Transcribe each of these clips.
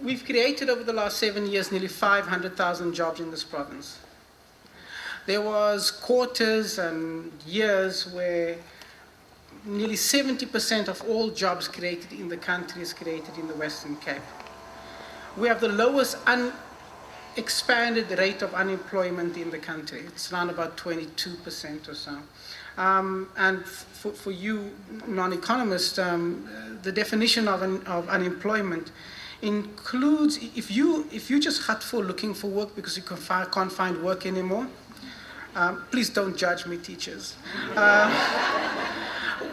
We've created over the last 7 years nearly 500,000 jobs in this province. There was quarters and years where nearly 70% of all jobs created in the country is created in the Western Cape. We have the lowest expanded rate of unemployment in the country. It's around about 22% or so. And for you non-economists, the definition of unemployment includes if you just hurtful looking for work because you can't find work anymore. Please don't judge me, teachers.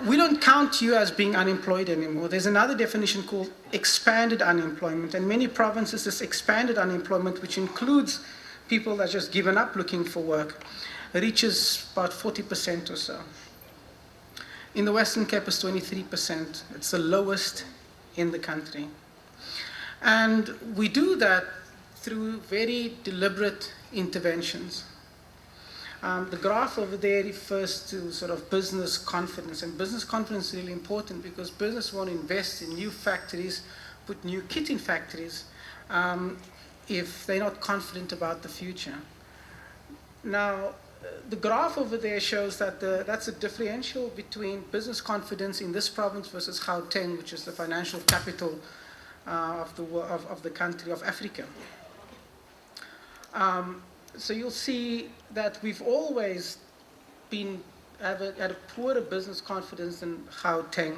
We don't count you as being unemployed anymore. There's another definition called expanded unemployment. And many provinces, this expanded unemployment, which includes people that just given up looking for work, reaches about 40% or so. In the Western Cape, it's 23%. It's the lowest in the country. And we do that through very deliberate interventions. The graph over there refers to sort of business confidence, and business confidence is really important because business won't invest in new factories, put new kit in factories, if they're not confident about the future. Now, the graph over there shows that that's a differential between business confidence in this province versus Gauteng, which is the financial capital of the country of Africa. So you'll see that we've always had a poorer business confidence than Gauteng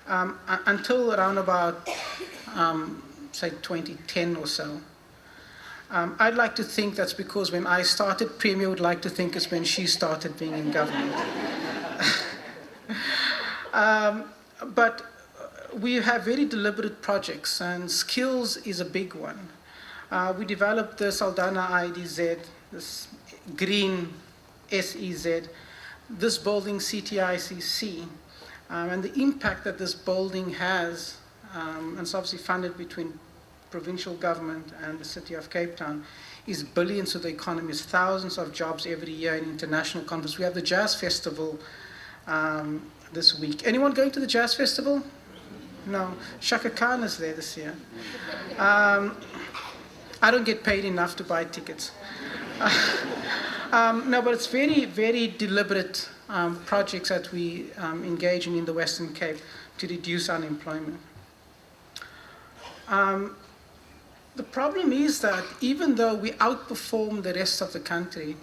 until around about, say, 2010 or so. I'd like to think that's because when I started, Premier would like to think it's when she started being in government. But we have very deliberate projects, and skills is a big one. We developed the Saldanha IDZ, this green SEZ, this building CTICC, and the impact that this building has, and it's obviously funded between provincial government and the city of Cape Town, is billions to the economy, is thousands of jobs every year in international conference. We have the Jazz Festival this week. Anyone going to the Jazz Festival? No. Shaka Khan is there this year. I don't get paid enough to buy tickets. No, but it's very, very deliberate projects that we engage in the Western Cape to reduce unemployment. The problem is that even though we outperform the rest of the country,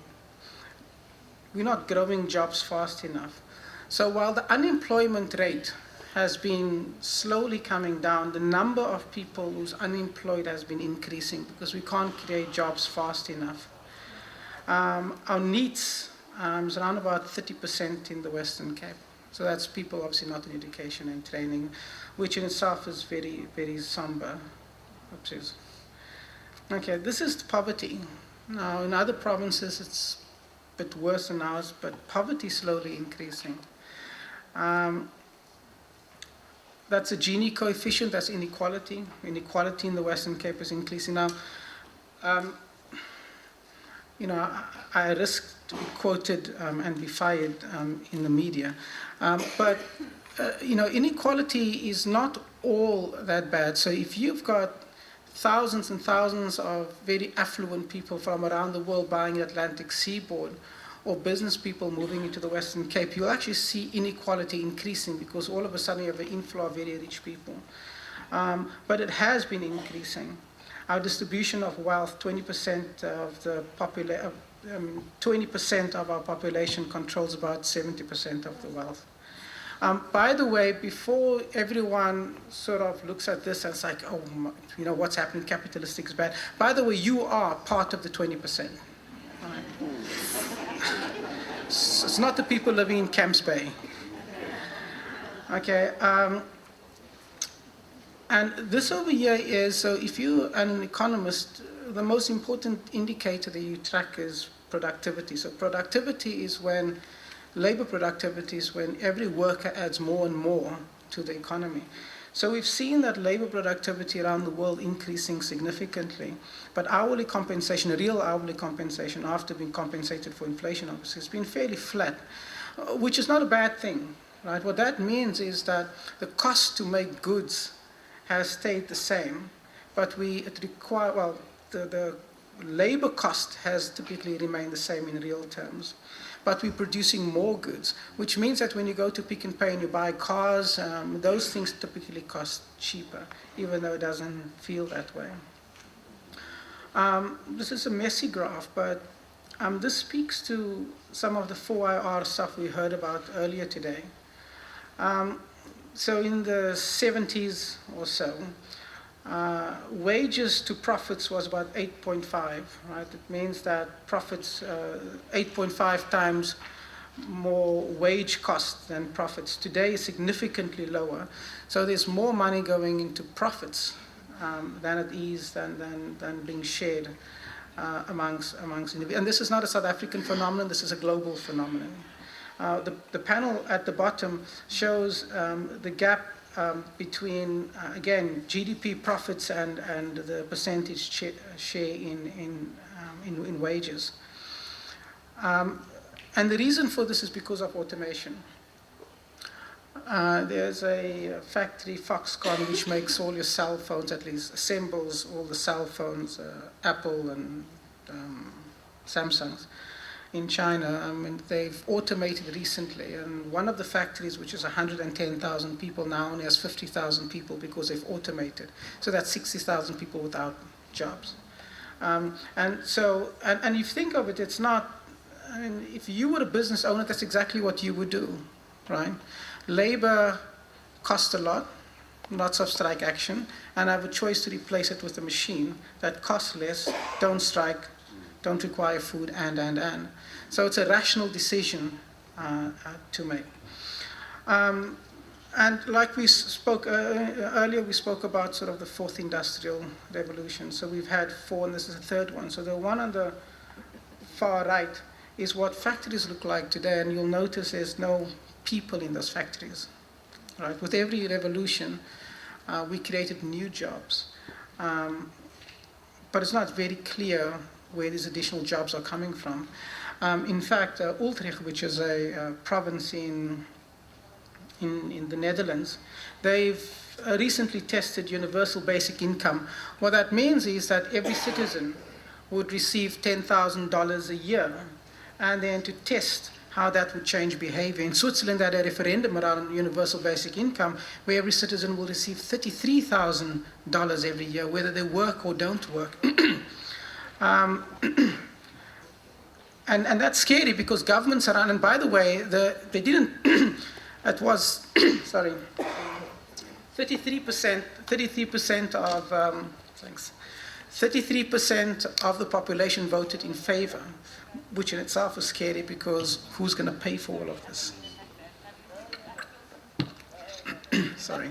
we're not growing jobs fast enough. So while the unemployment rate has been slowly coming down, the number of people who's unemployed has been increasing because we can't create jobs fast enough. Our NEETs is around about 30% in the Western Cape. So that's people obviously not in education and training, which in itself is very, very somber. Oops. Okay, this is poverty. Now, in other provinces, it's a bit worse than ours, but poverty is slowly increasing. That's a Gini coefficient, that's inequality. Inequality in the Western Cape is increasing. Now, I risk to be quoted and be fired in the media. But inequality is not all that bad. So if you've got thousands and thousands of very affluent people from around the world buying the Atlantic seaboard, or business people moving into the Western Cape, you'll actually see inequality increasing because all of a sudden you have an inflow of very rich people. But it has been increasing. Our distribution of wealth, 20% of the 20% of our population controls about 70% of the wealth. By the way, before everyone sort of looks at this and it's like, oh, what's happening, capitalistic is bad. By the way, you are part of the 20%. Right. It's not the people living in Camps Bay. Okay, and this over here is, so if you're an economist, the most important indicator that you track is productivity. So productivity is when, labor productivity is when every worker adds more and more to the economy. So we've seen that labor productivity around the world increasing significantly, but hourly compensation, real hourly compensation after being compensated for inflation obviously has been fairly flat, which is not a bad thing, right? What that means is that the cost to make goods has stayed the same, but the labor cost has typically remained the same in real terms. But we're producing more goods, which means that when you go to Pick n Pay and you buy cars, those things typically cost cheaper, even though it doesn't feel that way. This is a messy graph, but this speaks to some of the 4IR stuff we heard about earlier today. So in the 70s or so, wages to profits was about 8.5, right? It means that profits, 8.5 times more wage cost than profits. Today is significantly lower. So there's more money going into profits than it is than being shared amongst individuals. And this is not a South African phenomenon, this is a global phenomenon. The panel at the bottom shows the gap between, again, GDP profits and the percentage share in wages. And the reason for this is because of automation. There's a factory, Foxconn, which makes all your cell phones, at least assembles all the cell phones, Apple and Samsung's. In China, I mean, they've automated recently, and one of the factories, which is 110,000 people, now only has 50,000 people because they've automated. So that's 60,000 people without jobs. And if you think of it, it's not, I mean, if you were a business owner, that's exactly what you would do, right? Labor costs a lot, lots of strike action, and I have a choice to replace it with a machine that costs less, don't strike, don't require food, and. So it's a rational decision to make. And like we spoke earlier, we spoke about sort of the fourth industrial revolution. So we've had four, and this is the third one. So the one on the far right is what factories look like today, and you'll notice there's no people in those factories. Right? With every revolution, we created new jobs. But it's not very clear where these additional jobs are coming from. In fact, Utrecht, which is a province in the Netherlands, they've recently tested universal basic income. What that means is that every citizen would receive $10,000 a year, and then to test how that would change behavior. In Switzerland, they had a referendum around universal basic income, where every citizen will receive $33,000 every year, whether they work or don't work. And that's scary because governments around, and by the way, they didn't, it was, sorry, 33% of, thanks, 33% of the population voted in favor, which in itself is scary because who's going to pay for all of this? Sorry.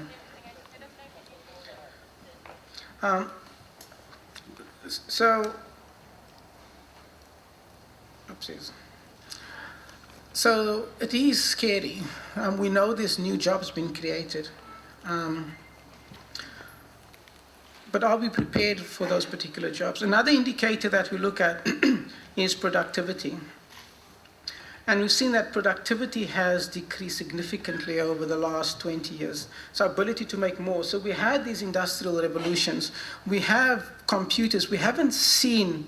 So it is scary. We know there's new jobs being created. But are we prepared for those particular jobs? Another indicator that we look at is productivity. And we've seen that productivity has decreased significantly over the last 20 years. So our ability to make more. So we had these industrial revolutions. We have computers. We haven't seen,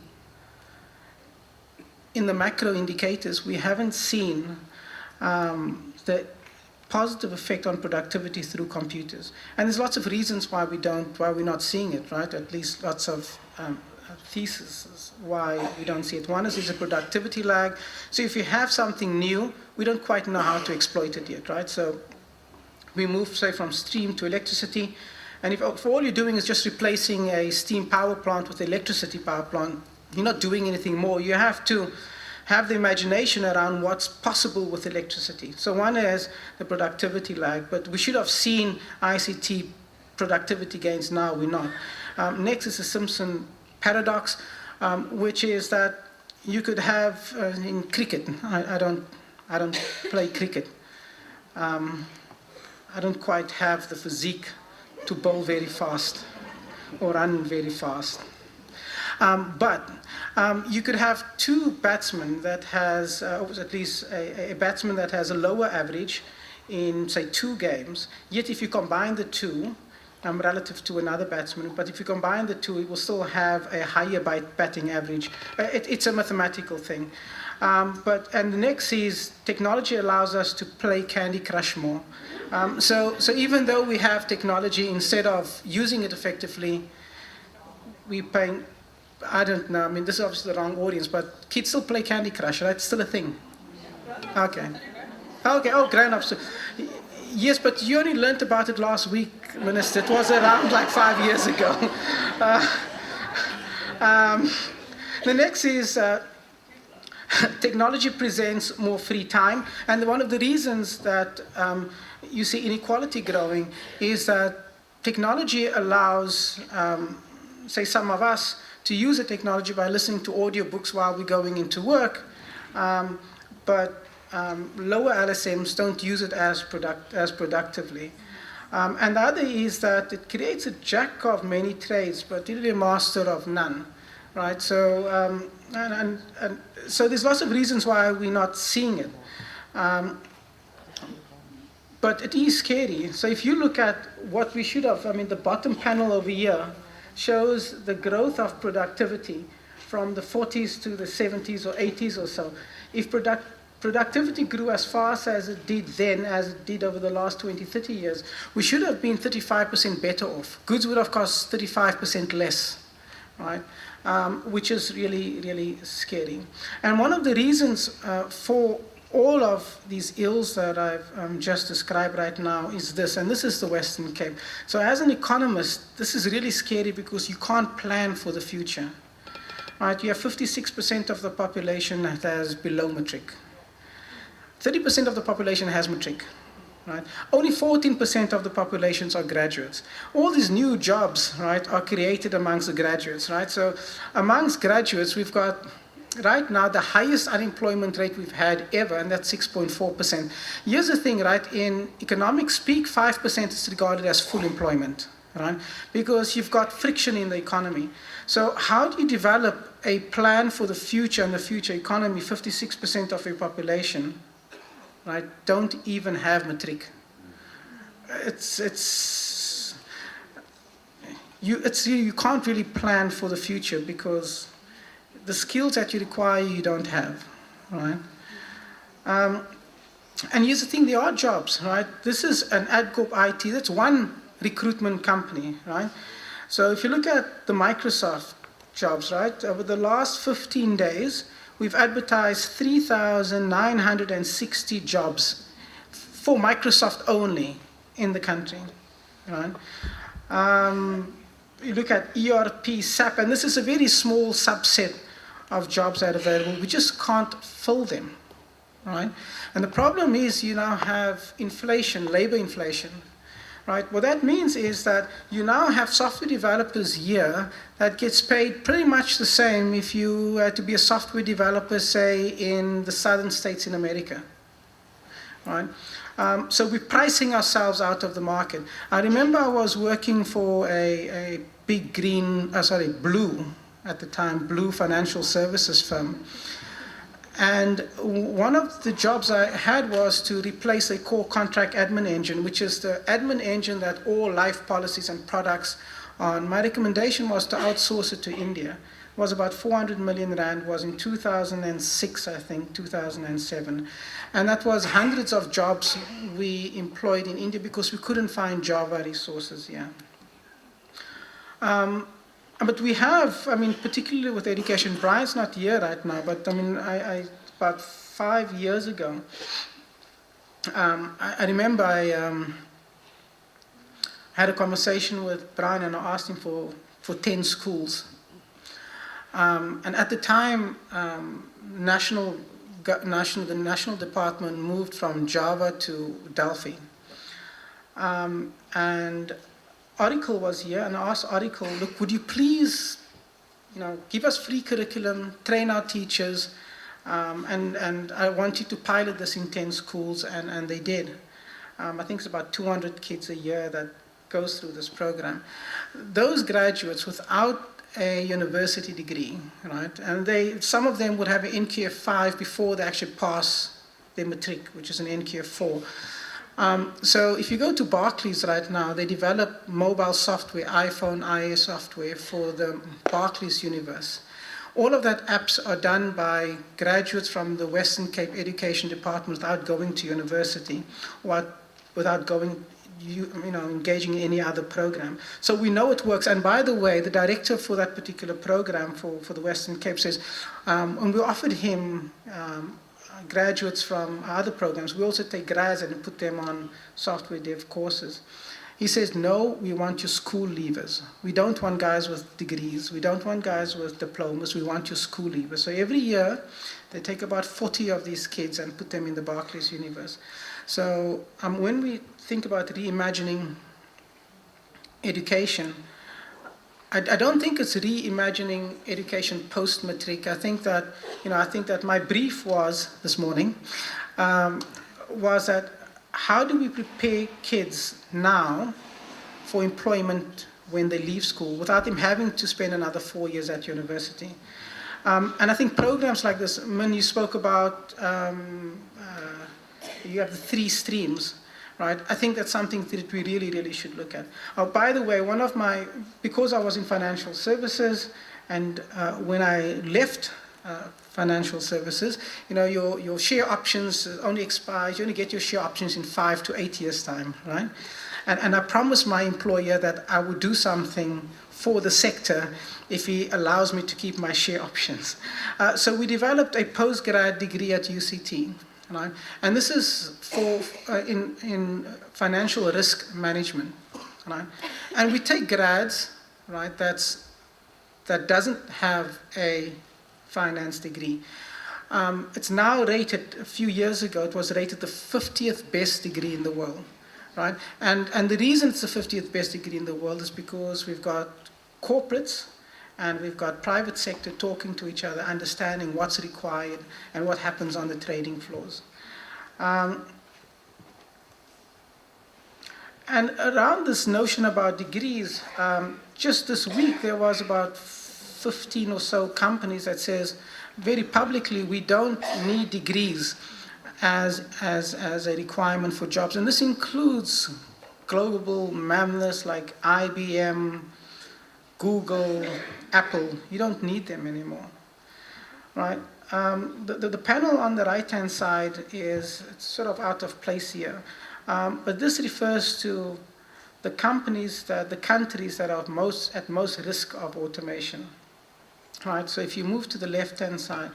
in the macro indicators, we haven't seen the positive effect on productivity through computers. And there's lots of reasons why we're not seeing it, right? At least lots of theses why we don't see it. One is there's a productivity lag. So if you have something new, we don't quite know how to exploit it yet, right? So we move, say, from steam to electricity. And if all you're doing is just replacing a steam power plant with an electricity power plant, you're not doing anything more. You have to have the imagination around what's possible with electricity. So one is the productivity lag, but we should have seen ICT productivity gains. Now we're not. Next is the Simpson paradox, which is that you could have in cricket. I don't play cricket. I don't quite have the physique to bowl very fast or run very fast. But you could have two batsmen that has, at least a batsman that has a lower average in, say, 2 games. Yet if you combine the two, relative to another batsman. But if you combine the two, it will still have a higher batting average. It's a mathematical thing. And the next is technology allows us to play Candy Crush more. So even though we have technology, instead of using it effectively, we're paying, I don't know, I mean, this is obviously the wrong audience, but kids still play Candy Crush, right? It's still a thing. Okay. Okay, oh, grown-ups. Yes, but you only learnt about it last week, Minister. It was around like 5 years ago. The next is technology presents more free time. And one of the reasons that you see inequality growing is that technology allows, say, some of us to use the technology by listening to audiobooks while we're going into work. But lower LSMs don't use it as productively. And the other is that it creates a jack of many trades, but really a master of none, right? So, so there's lots of reasons why we're not seeing it. But it is scary. So if you look at what we should have, I mean, the bottom panel over here shows the growth of productivity from the 40s to the 70s or 80s or so. If productivity grew as fast as it did then, as it did over the last 20, 30 years, we should have been 35% better off. Goods would have cost 35% less, right? Which is really, really scary. And one of the reasons for all of these ills that I've just described right now is this, and this is the Western Cape. So as an economist, this is really scary because you can't plan for the future, right? You have 56% of the population that has below matric. 30% of the population has matric, right? Only 14% of the populations are graduates. All these new jobs, right, are created amongst the graduates, right? So amongst graduates, we've got right now the highest unemployment rate we've had ever, and that's 6.4%. Here's the thing, right? In economic speak, 5% is regarded as full employment, right? Because you've got friction in the economy. So how do you develop a plan for the future and the future economy? 56% of your population, right, don't even have matric. You can't really plan for the future because the skills that you require you don't have, right? And here's the thing, there are jobs, right? This is an AdCorp IT, that's one recruitment company, right? So if you look at the Microsoft jobs, right, over the last 15 days, we've advertised 3,960 jobs for Microsoft only in the country, right? You look at ERP, SAP, and this is a very small subset of jobs that are available. We just can't fill them, right? And the problem is you now have inflation, labor inflation, right? What that means is that you now have software developers here that gets paid pretty much the same if you had to be a software developer, say, in the southern states in America, right? So we're pricing ourselves out of the market. I remember I was working for a big blue, at the time, blue financial services firm. And one of the jobs I had was to replace a core contract admin engine, which is the admin engine that all life policies and products on. My recommendation was to outsource it to India. It was about 400 million rand, was in 2006, I think, 2007. And that was hundreds of jobs we employed in India because we couldn't find Java resources here. But we have, I mean, particularly with education, Brian's not here right now, but I mean, about 5 years ago, I remember I had a conversation with Brian and I asked him for 10 schools. And at the time, the national department moved from Java to Delphi. And Oracle was here, and I asked Oracle, look, would you please, give us free curriculum, train our teachers, and I want you to pilot this in 10 schools, and they did. I think it's about 200 kids a year that goes through this program. Those graduates without a university degree, right, and some of them would have an NQF 5 before they actually pass their matric, which is an NQF 4. So if you go to Barclays right now, they develop mobile software, iPhone, iOS software for the Barclays universe. All of that apps are done by graduates from the Western Cape Education Department without going to university, or without going, engaging in any other program. So we know it works. And by the way, the director for that particular program for the Western Cape says, when we offered him graduates from other programs, we also take grads and put them on software dev courses. He says, no, we want your school leavers. We don't want guys with degrees. We don't want guys with diplomas. We want your school leavers. So every year, they take about 40 of these kids and put them in the Barclays universe. So when we think about reimagining education, I don't think it's reimagining education post-matric. I think that my brief was this morning was that how do we prepare kids now for employment when they leave school without them having to spend another 4 years at university? And I think programs like this, Min, you spoke about, you have the 3 streams, right? I think that's something that we really, really should look at. Oh, by the way, because I was in financial services, and when I left financial services, your share options only expire, you only get your share options in 5 to 8 years' time, right? And I promised my employer that I would do something for the sector if he allows me to keep my share options. So we developed a postgrad degree at UCT, right? And this is for in financial risk management, right? And we take grads, right, that doesn't have a finance degree. It's now rated, a few years ago, it was rated the 50th best degree in the world, right? And the reason it's the 50th best degree in the world is because we've got corporates and we've got private sector talking to each other, understanding what's required and what happens on the trading floors. And around this notion about degrees, just this week there was about 15 or so companies that says very publicly we don't need degrees as a requirement for jobs. And this includes global mammoths like IBM, Google, Apple. You don't need them anymore, right? The panel on the right-hand side is sort of out of place here. But this refers to the countries that are at most risk of automation. Right, so if you move to the left-hand side,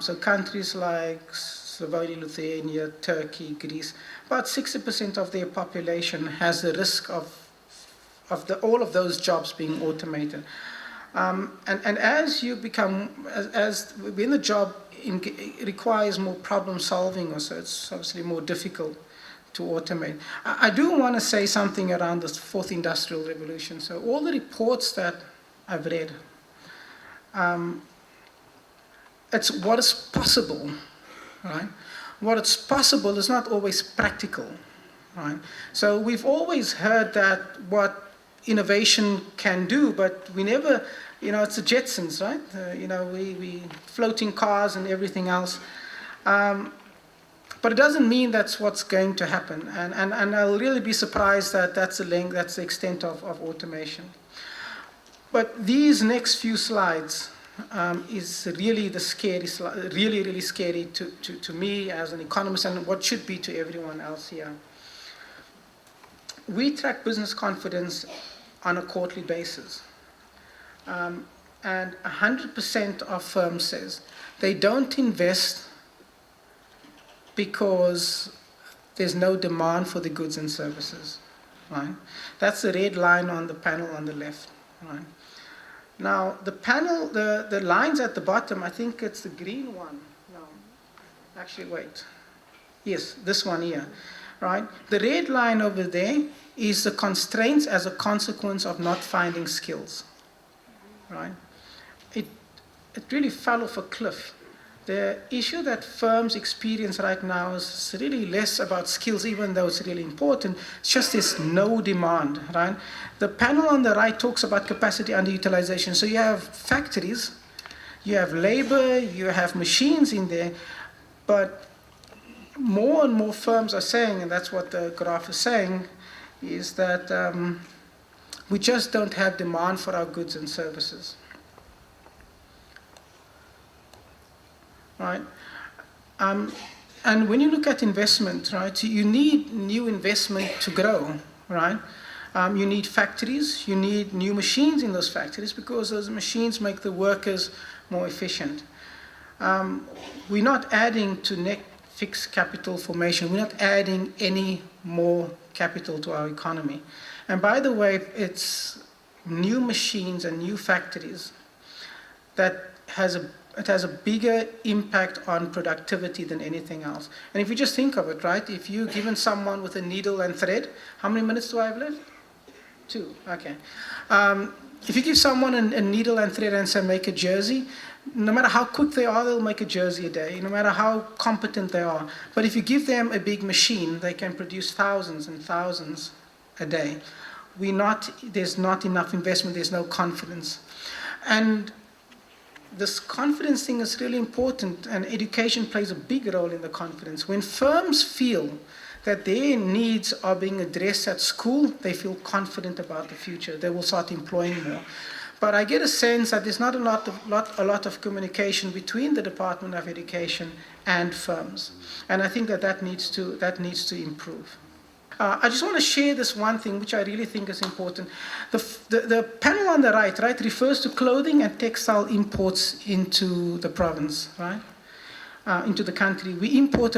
so countries like Slovenia, Lithuania, Turkey, Greece, about 60% of their population has the risk of all of those jobs being automated. And as you become, when the job requires more problem solving, also it's obviously more difficult to automate. I do want to say something around this fourth industrial revolution. So all the reports that I've read, it's what is possible, right? What is possible is not always practical, right? So we've always heard that what innovation can do, but we never, it's the Jetsons, right? We floating cars and everything else. But it doesn't mean that's what's going to happen. And I'll really be surprised that that's the extent of automation. But these next few slides is really the scary slide, really scary to me as an economist, and what should be to everyone else here. We track business confidence on a quarterly basis. And 100% of firms says they don't invest because there's no demand for the goods and services, right? That's the red line on the panel on the left, right? Now, the panel, the lines at the bottom, I think it's the green one. No, actually, wait. Yes, this one here, right? The red line over there is the constraints as a consequence of not finding skills, right? It really fell off a cliff. The issue that firms experience right now is really less about skills, even though it's really important. It's just there's no demand, right? The panel on the right talks about capacity underutilization. So you have factories, you have labor, you have machines in there, but more and more firms are saying, and that's what the graph is saying, is that we just don't have demand for our goods and services. Right? And when you look at investment, right, you need new investment to grow, right? You need factories, you need new machines in those factories because those machines make the workers more efficient. We're not adding to net fixed capital formation. We're not adding any more capital to our economy. And by the way, it's new machines and new factories that it has a bigger impact on productivity than anything else. And if you just think of it, right, if you're given someone with a needle and thread, how many minutes do I have left? 2, okay. If you give someone a needle and thread and say make a jersey, no matter how quick they are, they'll make a jersey a day, no matter how competent they are. But if you give them a big machine, they can produce thousands and thousands a day. There's not enough investment, there's no confidence. And this confidence thing is really important, and education plays a big role in the confidence. When firms feel that their needs are being addressed at school, they feel confident about the future. They will start employing more. But I get a sense that there's not a lot of communication between the Department of Education and firms, and I think that needs to improve. I just want to share this one thing which I really think is important. The panel on the right refers to clothing and textile imports into the province, right? Into the country. We import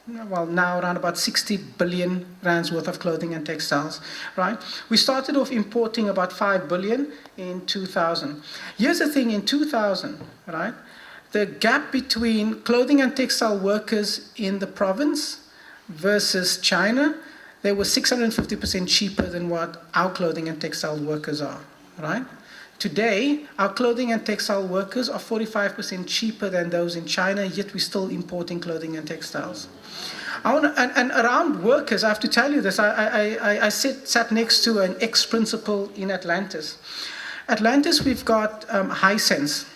now around about 60 billion rands worth of clothing and textiles, right? We started off importing about 5 billion in 2000. Here's the thing, in 2000, right? The gap between clothing and textile workers in the province versus China, they were 650% cheaper than what our clothing and textile workers are, right? Today, our clothing and textile workers are 45% cheaper than those in China, yet we're still importing clothing and textiles. And around workers, I have to tell you this, I sat next to an ex-principal in Atlantis. Atlantis, we've got Hisense,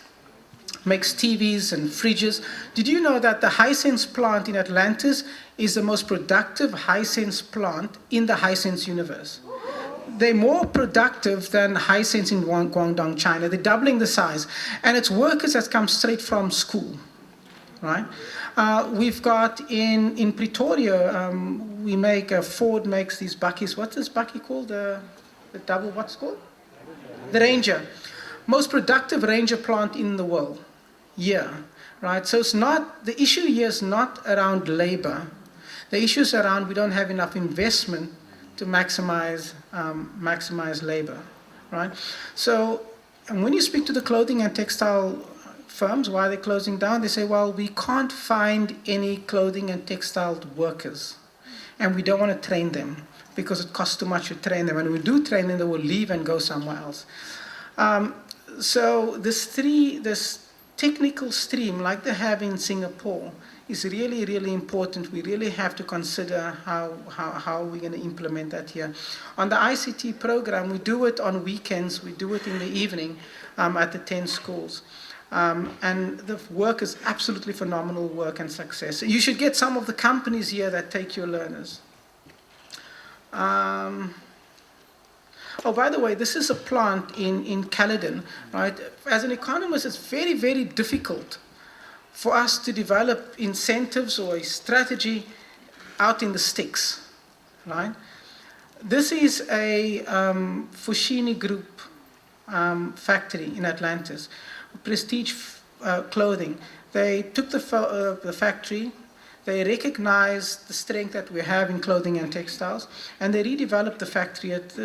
makes TVs and fridges. Did you know that the Hisense plant in Atlantis is the most productive Hisense plant in the Hisense universe? They're more productive than Hisense in Guangdong, China. They're doubling the size. And it's workers that come straight from school, right? We've got in Pretoria, Ford makes these bakkies. What's this bakkie called? The double, what's it called? The Ranger. Most productive Ranger plant in the world. Yeah, right? So it's not, the issue here is not around labor. The issue is around we don't have enough investment to maximize labor, right? So, and when you speak to the clothing and textile firms, why they're closing down, they say, well, we can't find any clothing and textile workers, and we don't want to train them because it costs too much to train them. And when we do train them, they will leave and go somewhere else. So this technical stream, like they have in Singapore, is really, really important. We really have to consider how we're going to implement that here. On the ICT program, we do it on weekends, we do it in the evening at the 10 schools. And the work is absolutely phenomenal work and success. You should get some of the companies here that take your learners. Oh, by the way, this is a plant in Caledon, right? As an economist, it's very, very difficult for us to develop incentives or a strategy out in the sticks, right? This is a Fushini Group factory in Atlantis, Prestige Clothing. They took the factory, they recognized the strength that we have in clothing and textiles, and they redeveloped the factory. It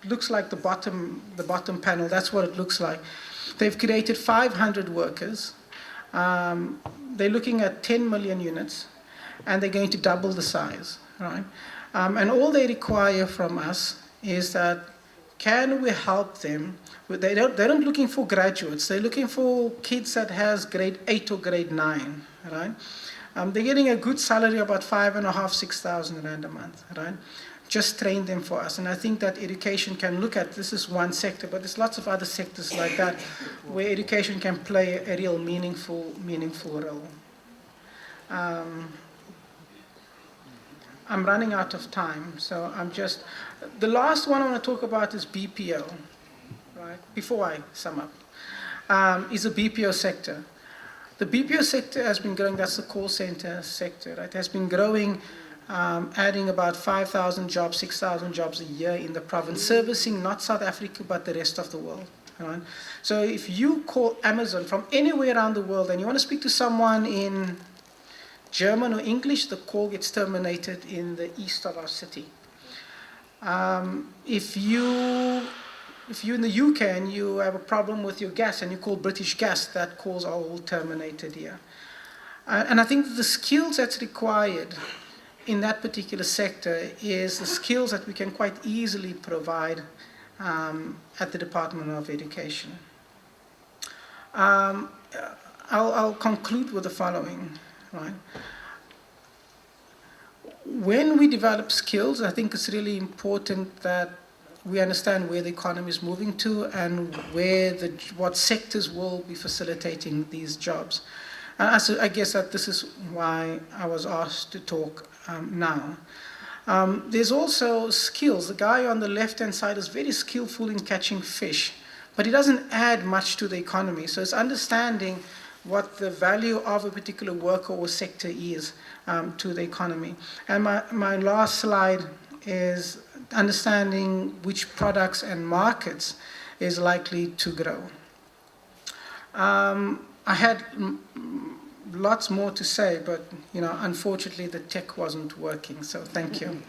looks like the bottom panel, that's what it looks like. They've created 500 workers. They're looking at 10 million units, and they're going to double the size, right? And all they require from us is that, can we help them? They're not looking for graduates. They're looking for kids that has grade 8 or grade 9, right? They're getting a good salary, about 5,500, 6,000 rand a month, right? Just train them for us. And I think that education can look at, this is one sector, but there's lots of other sectors like that where education can play a real meaningful role. I'm running out of time, so the last one I want to talk about is BPO, right? Before I sum up, is the BPO sector. The BPO sector has been growing, that's the call center sector, right? Has been growing, adding about 5,000 jobs, 6,000 jobs a year in the province, servicing not South Africa, but the rest of the world. Right? So if you call Amazon from anywhere around the world and you want to speak to someone in German or English, the call gets terminated in the east of our city. If you're in the UK and you have a problem with your gas and you call British Gas, that calls are all terminated here. And I think the skills that's required in that particular sector is the skills that we can quite easily provide at the Department of Education. I'll conclude with the following. Right? When we develop skills, I think it's really important that we understand where the economy is moving to and what sectors will be facilitating these jobs. I guess that this is why I was asked to talk now. There's also skills. The guy on the left-hand side is very skillful in catching fish, but he doesn't add much to the economy. So it's understanding what the value of a particular worker or sector is to the economy. And my last slide is understanding which products and markets is likely to grow. I had lots more to say, but unfortunately the tech wasn't working, so thank you.